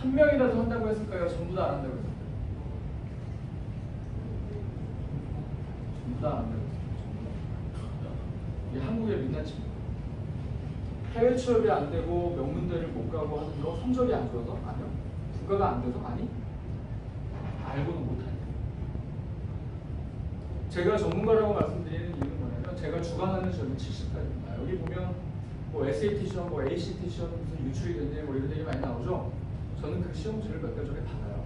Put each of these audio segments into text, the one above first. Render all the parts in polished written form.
한 명이라도 한다고 했을까요? 전부 다 안 한다고 했을까요? 전부 다 안 한다고 했을까요? 이게 한국의 민낯입니다. 해외 취업이 안 되고 명문대를 못 가고 하는 거 성적이 안 좋아서? 아니요. 국가가 안 돼서? 아니. 알고는 못하니까. 제가 전문가라고 말씀드리는 이유는 뭐냐면 제가 주관하는 시험이 70가지입니다. 여기 보면 뭐 SAT 시험, 뭐 ACT 시험 무슨 유출이 됐네 뭐 이런 얘기 많이 나오죠. 저는 그 시험지를 몇 달 전에 받아요.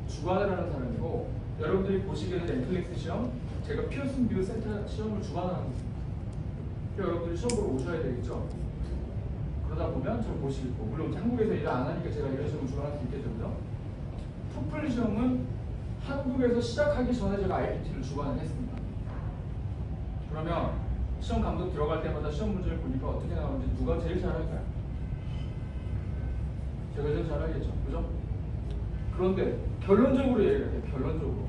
주관을 하는 사람이고 여러분들이 보시기에는 엔클릭스 시험, 제가 피어슨 뷰 센터 시험을 주관을 하고 있습니다. 여러분들이 시험 보러 오셔야 되겠죠. 그러다 보면 저를 보시겠고 물론 한국에서 일을 안 하니까 제가 이런 시험을 주관할 수 있겠죠. 그죠? 토플 시험은 한국에서 시작하기 전에 제가 IPT를 주관을 했습니다. 그러면 시험 감독 들어갈 때마다 시험 문제를 보니까 어떻게 나오는지 누가 제일 잘할까요? 제가 제일 잘하겠죠. 그죠? 그런데 결론적으로 얘기를 해요. 결론적으로.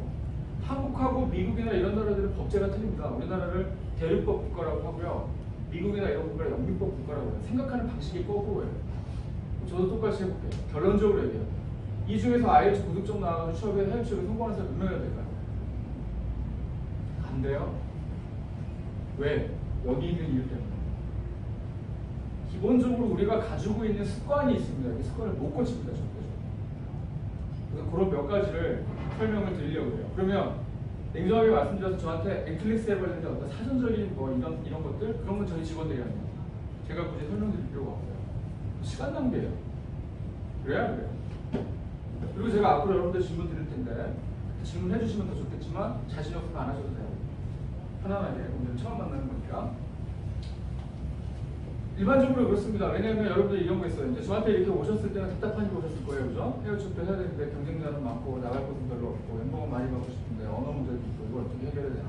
한국하고 미국이나 이런 나라들은 법제가 틀립니다. 우리나라를 대륙법 국가라고 하고요. 미국이나 이런 국가를 영미법 국가라고 해요. 생각하는 방식이 거꾸로예요. 저도 똑같이 해볼게요. 결론적으로 얘기해요. 이 중에서 IELTS 고득점 나와서 취업에 해외 취업에 성공하는 사람 몇 명이나 될까요? 안 돼요. 왜? 여기 있는 이유 때문에. 기본적으로 우리가 가지고 있는 습관이 있습니다. 이 습관을 못 고칩니다. 절대적으로. 그래서 그런 몇 가지를 설명을 드리려고 해요. 그러면 냉정하게 말씀드려서 저한테 엔클릭스에 관련된 어떤 사전적인 뭐 이런 것들 그런 건 저희 직원들이 합니다. 제가 굳이 설명드릴 필요가 없어요. 시간 낭비예요. 그래야 그래요. 그리고 제가 앞으로 여러분들 질문 드릴 텐데 질문해 주시면 더 좋겠지만 자신 없으면 안 하셔도 돼요. 편안하게 오늘 처음 만나는 거니까. 일반적으로 그렇습니다. 왜냐하면 여러분들 이런 거 있어요. 이제 저한테 이렇게 오셨을 때는 답답하니까 오셨을 거예요. 그죠? 해외 취업도 해야 되는데 경쟁자는 많고 나갈 곳은 별로 없고 연봉은 많이 받고 싶은데 언어 문제도 있고 이걸 어떻게 해결해야 되나?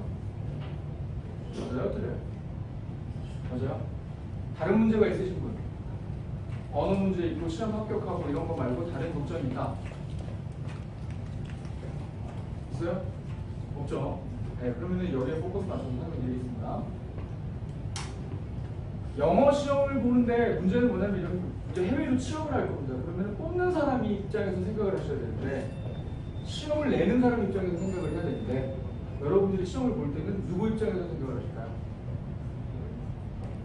맞아요? 틀려요? 맞아요? 다른 문제가 있으신 분? 언어 문제 있고 시험 합격하고 이런 거 말고 다른 걱정이 있다? 있어요? 없죠? 네, 그러면 여기에 포커스 맞춰서 설명드리겠습니다. 영어 시험을 보는데 문제는 뭐냐면 이제 해외로 취업을 할 겁니다. 그러면 뽑는 사람 입장에서 생각을 하셔야 되는데 시험을 내는 사람 입장에서 생각을 해야 되는데 여러분들이 시험을 볼 때는 누구 입장에서 생각을 하실까요?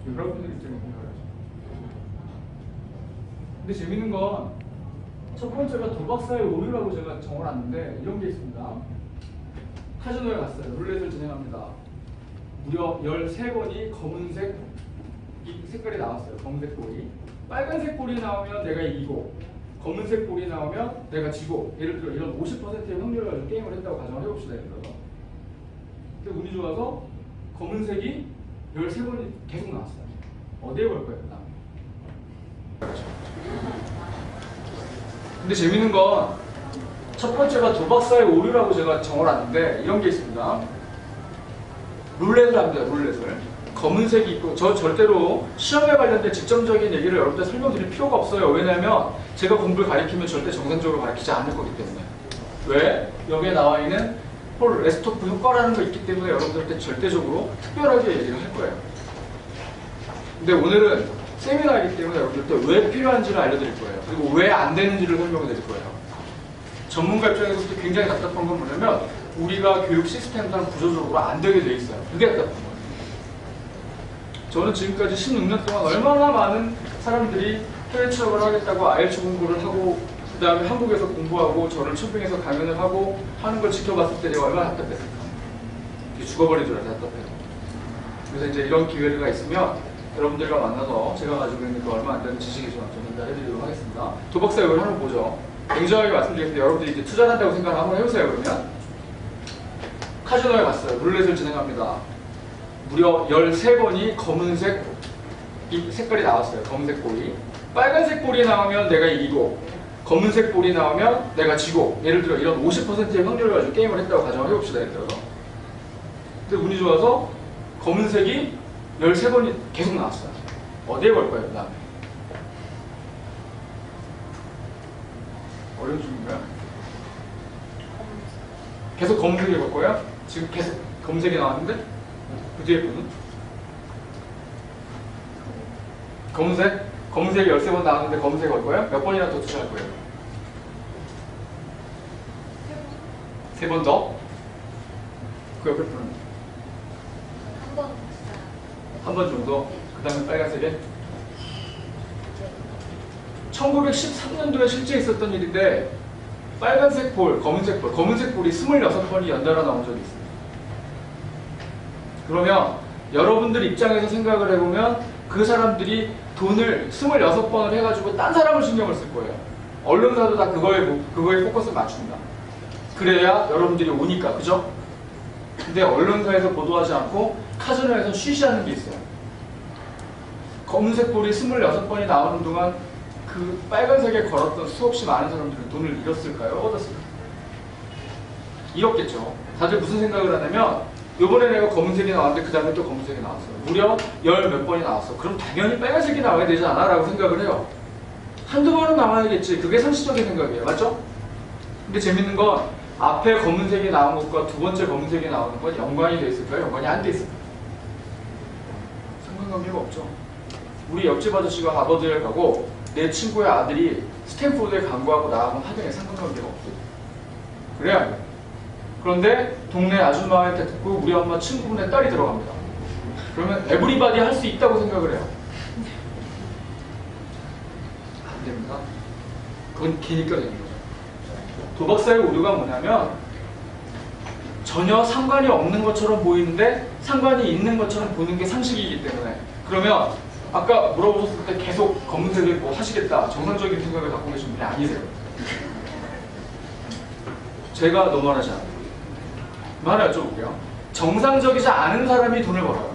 여러분들 입장에서 생각을 하죠. 근데 재밌는 건 첫 번째가 도박사의 오류라고 제가 적어놨는데 이런 게 있습니다. 카지노에 갔어요. 룰렛을 진행합니다. 무려 13번이 검은색 이 색깔이 나왔어요. 검은색 볼이. 빨간색 볼이 나오면 내가 이기고 검은색 볼이 나오면 내가 지고 예를 들어 이런 50%의 확률을 가지고 게임을 했다고 가정을 해봅시다. 예를 들어서. 근데 운이 좋아서 검은색이 13번이 계속 나왔어요. 어디에 걸 거예요? 근데 재밌는 건 첫 번째가 도박사의 오류라고 제가 적어놨는데 이런 게 있습니다. 룰렛을 합니다. 룰렛을. 검은색이 있고 저 절대로 시험에 관련된 직접적인 얘기를 여러분들 설명드릴 필요가 없어요. 왜냐하면 제가 공부를 가리키면 절대 정상적으로 가리키지 않을 거기 때문에. 왜? 여기에 나와 있는 폴 레스토프 효과라는 거 있기 때문에 여러분들한테 절대적으로 특별하게 얘기를 할 거예요. 근데 오늘은 세미나이기 때문에 여러분들한테 왜 필요한지를 알려드릴 거예요. 그리고 왜 안 되는지를 설명을 드릴 거예요. 전문가 입장에서도 굉장히 답답한 건 뭐냐면 우리가 교육 시스템상 구조적으로 안 되게 돼 있어요. 그게 답답한 거예요. 저는 지금까지 16년 동안 얼마나 많은 사람들이 해외 취업을 하겠다고 IELTS 공부를 하고 그 다음에 한국에서 공부하고 저를 초빙해서 강연을 하고 하는 걸 지켜봤을 때 내가 얼마나 답답했을까. 죽어버린 줄 알아요. 답답해서. 그래서 이제 이런 기회가 있으면 여러분들과 만나서 제가 가지고 있는 그 얼마 안 되는 지식이지만 전달해드리도록 하겠습니다. 도박사 이걸 한번 보죠. 냉정하게 말씀드리는데 여러분들이 이제 투자를 한다고 생각을 한번 해보세요. 그러면 카지노에 갔어요. 룰렛을 진행합니다. 무려 13번이 검은색 이 색깔이 나왔어요. 검은색 볼이. 빨간색 볼이 나오면 내가 이기고 검은색 볼이 나오면 내가 지고 예를 들어 이런 50%의 확률을 가지고 게임을 했다고 가정을 해봅시다. 예를 들어서. 근데 운이 좋아서 검은색이 13번이 계속 나왔어요. 어디에 걸 거예요? 그 다음에 어려운 중인가요? 계속 검은색이 걸 거예요? 지금 계속 검은색이 나왔는데 그 뒤에 분은? 검은색? 검은색이 13번 나왔는데 검은색이 걸 거예요? 몇 번이나 더 투자할 거예요? 3번 더. 그 옆에 분은 한 번. 한 번 정도. 그 다음에 빨간색에 1913년도에 실제 있었던 일인데 빨간색 볼, 검은색 볼이 26번이 연달아 나온 적이 있습니다. 그러면 여러분들 입장에서 생각을 해보면 그 사람들이 돈을 26번을 해가지고 딴 사람을 신경을 쓸 거예요. 언론사도 다 그거에 포커스를 맞춘다. 그래야 여러분들이 오니까, 그죠? 근데 언론사에서 보도하지 않고 카지노에서 쉬쉬하는 게 있어요. 검은색 볼이 26번이 나오는 동안 그 빨간색에 걸었던 수없이 많은 사람들은 돈을 잃었을까요? 얻었을까요? 잃었겠죠. 다들 무슨 생각을 하냐면 요번에 내가 검은색이 나왔는데 그 다음에 또 검은색이 나왔어요. 무려 10몇 번이 나왔어. 그럼 당연히 빨간색이 나와야 되지 않아? 라고 생각을 해요. 한두 번은 나와야겠지. 그게 상식적인 생각이에요. 맞죠? 근데 재밌는 건 앞에 검은색이 나온 것과 두 번째 검은색이 나오는 건 연관이 돼 있을까요? 연관이 안 돼 있을까요? 상관관계가 없죠. 우리 옆집 아저씨가 하버드에 가고 내 친구의 아들이 스탠포드에 광고하고 나하고는 하등에 상관관계가 없어요. 그래야 안 돼요. 그런데 동네 아줌마한테 듣고 우리 엄마 친구분의 딸이 들어갑니다. 그러면 에브리바디 할 수 있다고 생각을 해요. 안 됩니다. 그건 기니까 되는 거죠. 도박사의 오류가 뭐냐면 전혀 상관이 없는 것처럼 보이는데 상관이 있는 것처럼 보는 게 상식이기 때문에. 그러면 아까 물어보셨을 때 계속 검은색을 뭐 하시겠다 정상적인 생각을 갖고 계신 분이 아니세요. 제가 너무하지 않아요. 하나 여쭤볼게요. 정상적이지 않은 사람이 돈을 벌어요.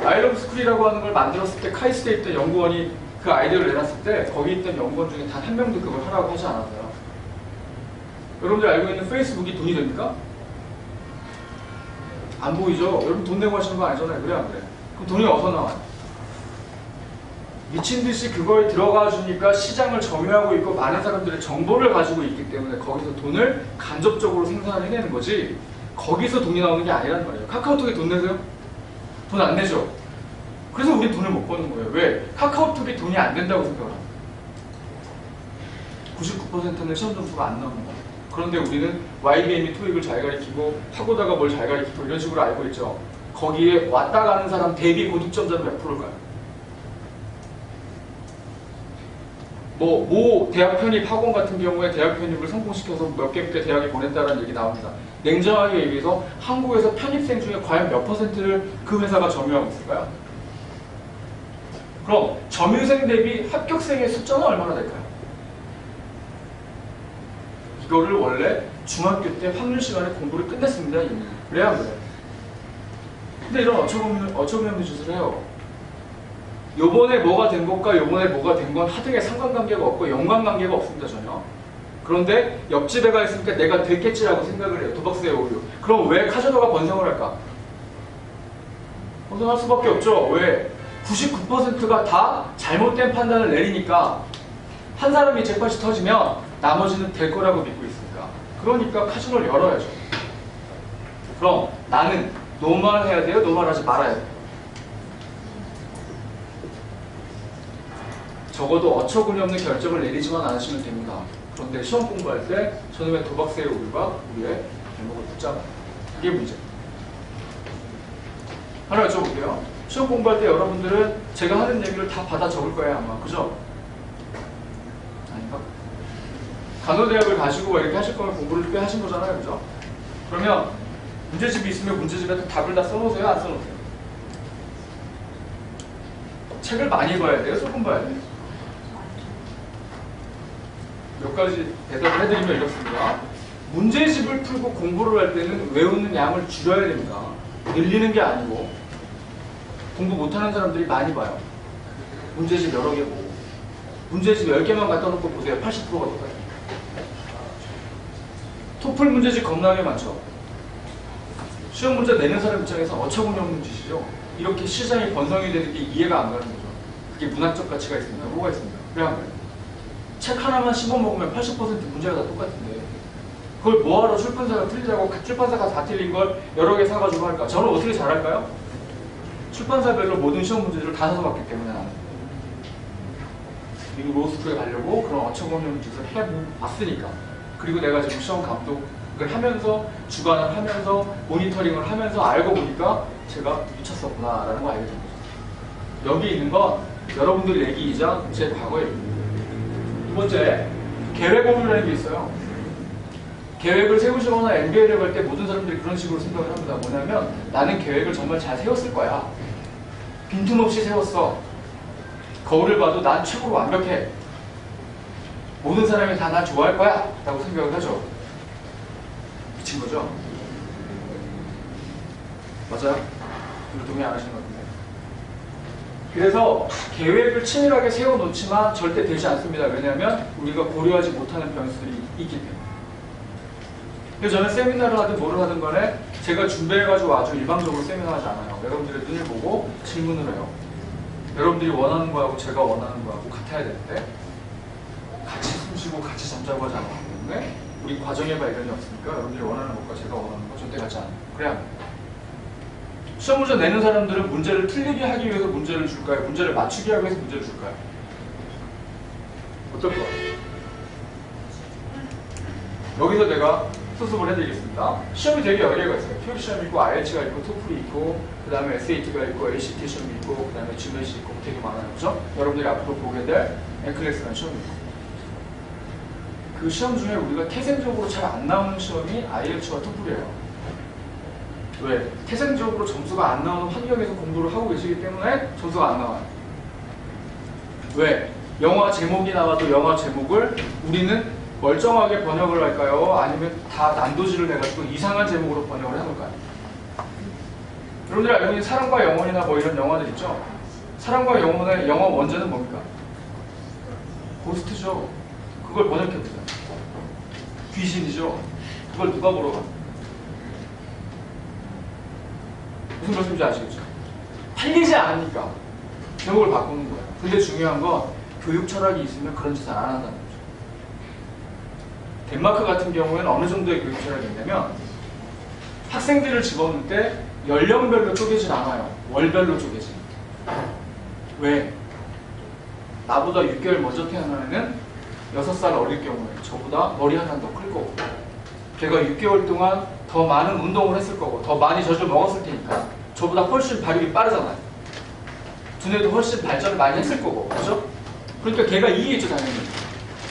아이러브 스쿨이라고 하는 걸 만들었을 때 카이스트에 있던 연구원이 그 아이디어를 내놨을 때 거기 있던 연구원 중에 단 한 명도 그걸 하라고 하지 않았어요. 여러분들 알고 있는 페이스북이 돈이 됩니까? 안 보이죠? 여러분 돈 내고 하시는 거 아니잖아요. 그래 안 그래? 그럼 돈이 어디서 나와요? 미친 듯이 그거에 들어가 주니까 시장을 점유하고 있고 많은 사람들의 정보를 가지고 있기 때문에 거기서 돈을 간접적으로 생산해내는 거지 거기서 돈이 나오는 게 아니란 말이에요. 카카오톡에 돈 내세요? 돈 안 내죠? 그래서 우리 돈을 못 버는 거예요. 왜? 카카오톡이 돈이 안 된다고 생각을 합니다. 99%는 시험 점수가 안 나오는 거예요. 그런데 우리는 YBM이 토익을 잘 가리키고 파고다가 뭘 잘 가리키고 이런 식으로 알고 있죠. 거기에 왔다 가는 사람 대비 고득점자는 몇 프로일까요? 모 대학 편입 학원 같은 경우에 대학 편입을 성공시켜서 몇 개 대학에 보냈다는 얘기 나옵니다. 냉정하게 얘기해서 한국에서 편입생 중에 과연 몇 퍼센트를 그 회사가 점유하고 있을까요? 그럼 점유생 대비 합격생의 숫자는 얼마나 될까요? 이거를 원래 중학교 때 확률 시간에 공부를 끝냈습니다. 이미. 그래야 안 그래요? 근데 이런 어처구니없는 짓을 해요. 요번에 뭐가 된 것과 요번에 뭐가 된 건 하등의 상관관계가 없고 연관관계가 없습니다. 전혀. 그런데 옆집 애가 있으니까 내가 됐겠지라고 생각을 해요. 도박사의 오류. 그럼 왜 카지노가 번성을 할까? 번성할 수밖에 없죠. 왜? 99%가 다 잘못된 판단을 내리니까 한 사람이 잭팟이 터지면 나머지는 될 거라고 믿고 있으니까. 그러니까 카지노를 열어야죠. 그럼 나는 노말해야 돼요? 노말하지 말아야 돼요? 적어도 어처구니 없는 결정을 내리지만 않으시면 됩니다. 그런데 시험 공부할 때 저놈의 도박세의 오류가 우리의 발목을 붙잡아요. 그게 문제. 하나 여쭤볼게요. 시험 공부할 때 여러분들은 제가 하는 얘기를 다 받아 적을 거예요 아마. 그죠? 아닌가? 간호대학을 가시고 이렇게 하실 거면 공부를 꽤 하신 거잖아요. 그죠? 그러면 문제집이 있으면 문제집에 답을 다 써놓으세요? 안 써놓으세요? 책을 많이 봐야 돼요? 조금 봐야 돼요? 몇 가지 대답을 해드리면 이렇습니다. 문제집을 풀고 공부를 할 때는 외우는 양을 줄여야 됩니다. 늘리는 게 아니고 공부 못하는 사람들이 많이 봐요. 문제집 여러 개 보고 문제집 10개만 갖다 놓고 보세요. 80%가 똑같아요. 토플 문제집 겁나게 많죠. 시험 문제 내는 사람 입장에서 어처구니 없는 짓이죠. 이렇게 시장이 번성이 되는 게 이해가 안 가는 거죠. 그게 문학적 가치가 있습니다. 뭐가 있습니다. 그래 안 그래요? 책 하나만 씹어먹으면 80% 문제가 다 똑같은데 그걸 뭐하러 출판사가 틀리자고 출판사가 다 틀린 걸 여러 개 사가지고 할까? 저는 어떻게 잘할까요? 출판사별로 모든 시험 문제들을 다 사서 봤기 때문에 나는 미국 로스쿨에 가려고 그런 어처구니 없는 짓을 해봤으니까 그리고 내가 지금 시험 감독을 하면서 주관을 하면서 모니터링을 하면서 알고 보니까 제가 미쳤었구나라는 걸 알게 된 거죠. 여기 있는 건 여러분들 얘기이자 제 과거의 두 번째, 계획 오류라는 게 있어요. 계획을 세우시거나 MBA를 갈 때 모든 사람들이 그런 식으로 생각을 합니다. 뭐냐면 나는 계획을 정말 잘 세웠을 거야. 빈틈없이 세웠어. 거울을 봐도 난 최고로 완벽해. 모든 사람이 다 날 좋아할 거야 라고 생각을 하죠. 미친 거죠? 맞아요? 이거 동의 안 하시는 것 같은데. 그래서 계획을 치밀하게 세워놓지만 절대 되지 않습니다. 왜냐하면 우리가 고려하지 못하는 변수들이 있기 때문에. 그래서 저는 세미나를 하든 뭐를 하든 간에 제가 준비해가지고 아주 일방적으로 세미나 하지 않아요. 여러분들의 눈을 보고 질문을 해요. 여러분들이 원하는 거하고 제가 원하는 거하고 같아야 되는데 같이 숨쉬고 같이 잠자고 하지 않기 때문에 우리 과정의 발견이 없으니까 여러분들이 원하는 것과 제가 원하는 거 절대 같지 않아요. 그래야 합니다. 시험 문제 내는 사람들은 문제를 틀리게 하기 위해서 문제를 줄까요? 문제를 맞추기 하기 위해서 문제를 줄까요? 어떨 것 같아요? 여기서 내가 수습을 해드리겠습니다. 시험이 되게 여러 개가 있어요. TOEIC 시험이 있고, IELTS가 있고, TOEFL이 있고, 그 다음에 SAT가 있고, ACT 시험이 있고, 그 다음에 GMAT 있고, 되게 많아요. 그죠? 여러분들이 앞으로 보게 될 NCLES라는 시험이 있고. 그 시험 중에 우리가 태생적으로 잘 안 나오는 시험이 IELTS와 TOEFL이에요. 왜? 태생적으로 점수가 안 나오는 환경에서 공부를 하고 계시기 때문에 점수가 안 나와요. 왜? 영화 제목이 나와도 영화 제목을 우리는 멀쩡하게 번역을 할까요? 아니면 다 난도질을 해가지고 이상한 제목으로 번역을 해놓을까요? 여러분들이 알고 있는 사랑과 영혼이나 뭐 이런 영화들 있죠? 사랑과 영혼의 영화 원제는 뭡니까? 고스트죠. 그걸 번역해보세요. 귀신이죠. 그걸 누가 보러 가? 무슨 말씀인지 아시겠죠? 팔리지 않으니까 제목을 바꾸는 거예요. 근데 중요한 건 교육 철학이 있으면 그런 짓을 안 한다는 거죠. 덴마크 같은 경우에는 어느 정도의 교육 철학이 있냐면 학생들을 집어넣을 때 연령별로 쪼개진 않아요. 월별로 쪼개지. 왜? 나보다 6개월 먼저 태어난 애는 6살 어릴 경우에 저보다 머리 하나는 더 클 거고 걔가 6개월 동안 더 많은 운동을 했을 거고 더 많이 젖을 먹었을 테니까 저보다 훨씬 발육이 빠르잖아요. 두뇌도 훨씬 발전을 많이 했을 거고 그죠? 그러니까 걔가 이기겠죠 당연히.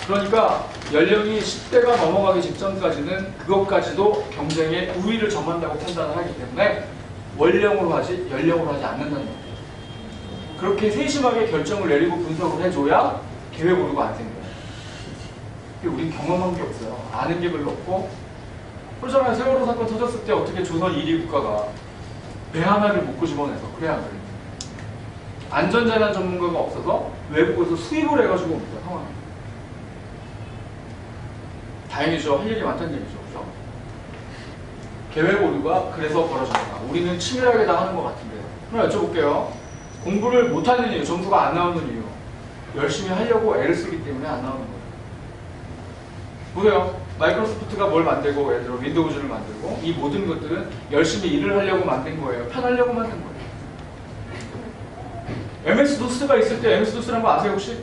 그러니까 연령이 10대가 넘어가기 직전까지는 그것까지도 경쟁에 우위를 점한다고 판단을 하기 때문에 월령으로 하지 연령으로 하지 않는다는 거예요. 그렇게 세심하게 결정을 내리고 분석을 해줘야 계획 오류가 안 생겨요. 우린 경험한 게 없어요. 아는 게 별로 없고 그렇잖아요. 세월호 사건 터졌을 때 어떻게 조선 1위 국가가 배 하나를 못 끄집어내서 그래야 안 그래요. 안전재난 전문가가 없어서 외국에서 수입을 해가지고 옵니다. 상황이. 다행이죠. 할 일이 많다는 얘기죠. 그죠? 계획 오류가 그래서 벌어집니다. 우리는 치밀하게 다 하는 것 같은데. 그럼 여쭤볼게요. 공부를 못하는 이유, 점수가 안 나오는 이유. 열심히 하려고 애를 쓰기 때문에 안 나오는 거예요. 보세요. 마이크로소프트가 뭘 만들고 예를 들어 윈도우즈를 만들고 이 모든 것들은 열심히 일을 하려고 만든 거예요. 편하려고 만든 거예요. MS-DOS가 있을 때 MS-DOS라는 거 아세요 혹시?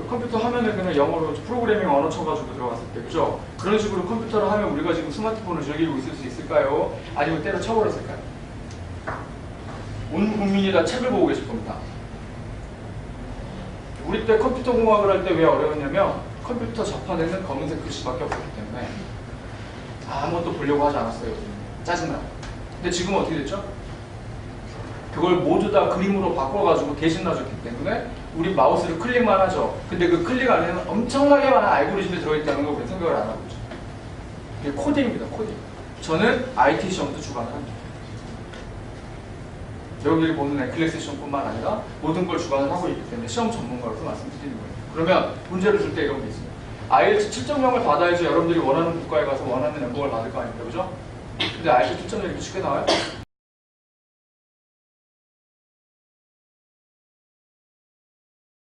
컴퓨터 화면을 그냥 영어로 프로그래밍 언어 쳐가지고 들어갔을 때 그죠? 그런 식으로 컴퓨터를 하면 우리가 지금 스마트폰을 즐기고 있을 수 있을까요? 아니면 때려 쳐버렸을까요? 온 국민이 다 책을 보고 계실 겁니다. 우리 때 컴퓨터 공학을 할 때 왜 어려웠냐면 컴퓨터 접판에는 검은색 글씨밖에 없었기 때문에 아무것도 보려고 하지 않았어요. 짜증나. 근데 지금 어떻게 됐죠? 그걸 모두 다 그림으로 바꿔가지고 대신 놔줬기 때문에 우리 마우스를 클릭만 하죠. 근데 그 클릭 안에는 엄청나게 많은 알고리즘이 들어있다는 걸 우리는 생각을 안 하고 있죠. 이게 코딩입니다. 코딩. 저는 IT 시험도 주관을 합니다. 여러분들이 보는 NCLES 시험뿐만 아니라 모든 걸 주관을 하고 있기 때문에 시험 전문가로서 말씀드리는 거예요. 그러면 문제를 줄 때 이런 게 있습니다. IELTS 7.0을 받아야지 여러분들이 원하는 국가에 가서 원하는 연봉을 받을 거 아닙니까? 그죠? 근데 IELTS 7.0이 이렇게 쉽게 나와요?